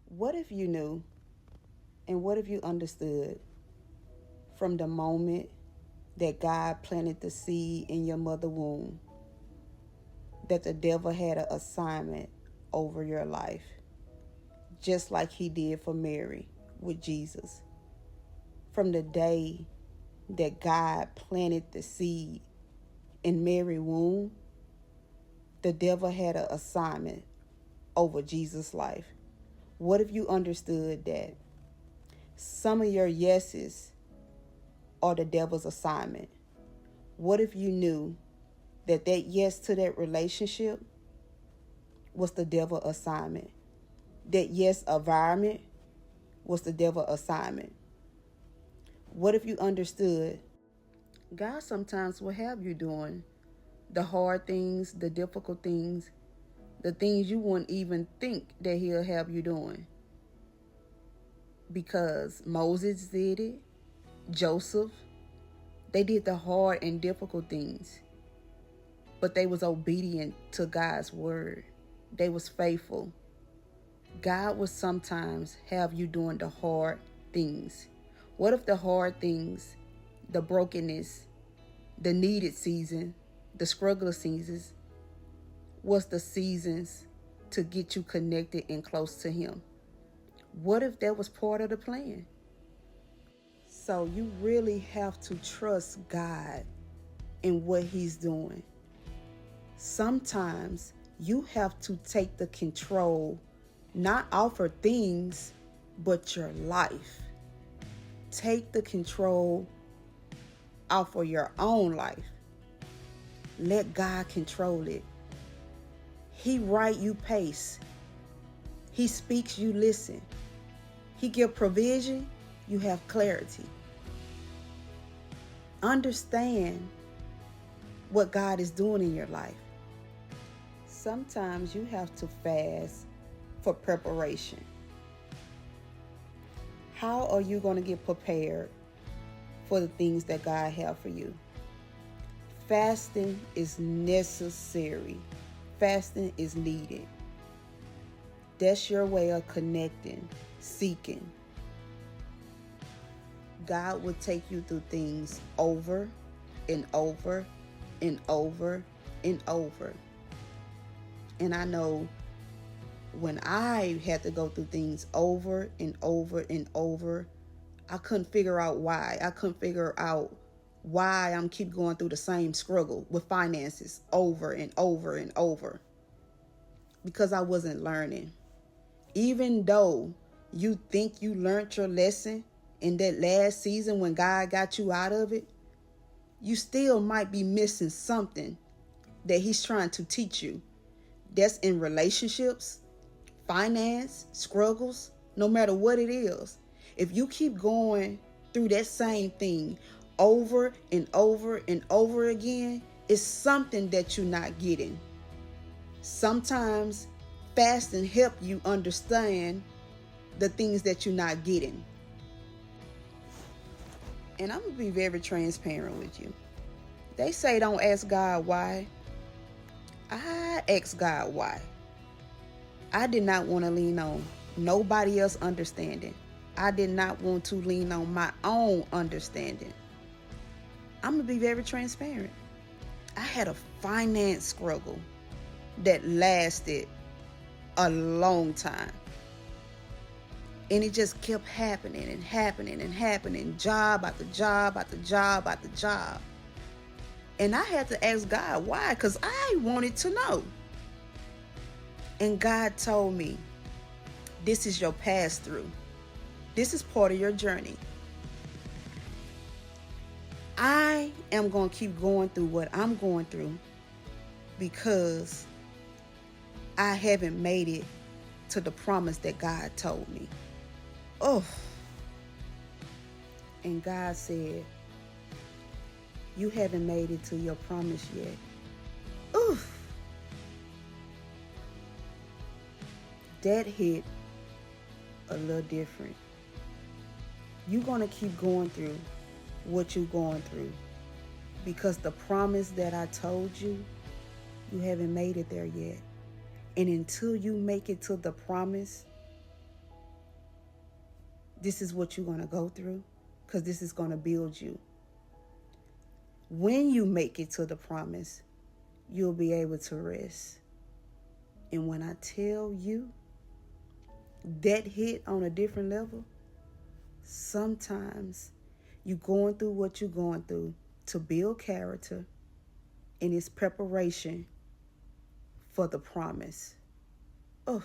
What if you knew and what if you understood from the moment that God planted the seed in your mother womb that the devil had an assignment over your life, just like he did for Mary with Jesus? From the day that God planted the seed in Mary's womb, the devil had an assignment over Jesus' life. What if you understood that some of your yeses are the devil's assignment? What if you knew that yes to that relationship was the devil's assignment? That yes environment was the devil's assignment? What if you understood God sometimes will have you doing the hard things, the difficult things, the things you wouldn't even think that he'll have you doing? Because Moses did it, Joseph, they did the hard and difficult things, but they was obedient to God's word. They was faithful. God will sometimes have you doing the hard things. What if the hard things, the brokenness, the needed season, the struggle seasons, was the seasons to get you connected and close to him? What if that was part of the plan? So you really have to trust God in what he's doing. Sometimes you have to take the control, not off of things, but your life. Take the control off of your own life. Let God control it. He write, you pace. He speaks, you listen. He give provision, you have clarity. Understand what God is doing in your life. Sometimes you have to fast for preparation. How are you going to get prepared for the things that God has for you? Fasting is necessary. Fasting is needed. That's your way of connecting, seeking. God will take you through things over and over and over and over. And I know when I had to go through things over and over and over, I couldn't figure out why. I couldn't figure out why I'm keep going through the same struggle with finances over and over and over. Because I wasn't learning. Even though you think you learned your lesson in that last season when God got you out of it, you still might be missing something that he's trying to teach you. That's in relationships, finance, struggles, no matter what it is. If you keep going through that same thing over and over and over again, it's something that you're not getting. Sometimes fasting help you understand the things that you're not getting. And I'm going to be very transparent with you. They say don't ask God why. I asked God why. I did not want to lean on nobody else understanding. I did not want to lean on my own understanding. I'm going to be very transparent. I had a finance struggle that lasted a long time. And it just kept happening and happening and happening. Job after job after job after job. And I had to ask God why, because I wanted to know. And God told me, this is your pass through. This is part of your journey. I am going to keep going through what I'm going through because I haven't made it to the promise that God told me. Oh. And God said, you haven't made it to your promise yet. Oof. That hit a little different. You're going to keep going through what you're going through because the promise that I told you, you haven't made it there yet. And until you make it to the promise, this is what you're going to go through, because this is going to build you. When you make it to the promise, you'll be able to rest. And when I tell you that hit on a different level, sometimes you're going through what you're going through to build character, and it's preparation for the promise. Ugh.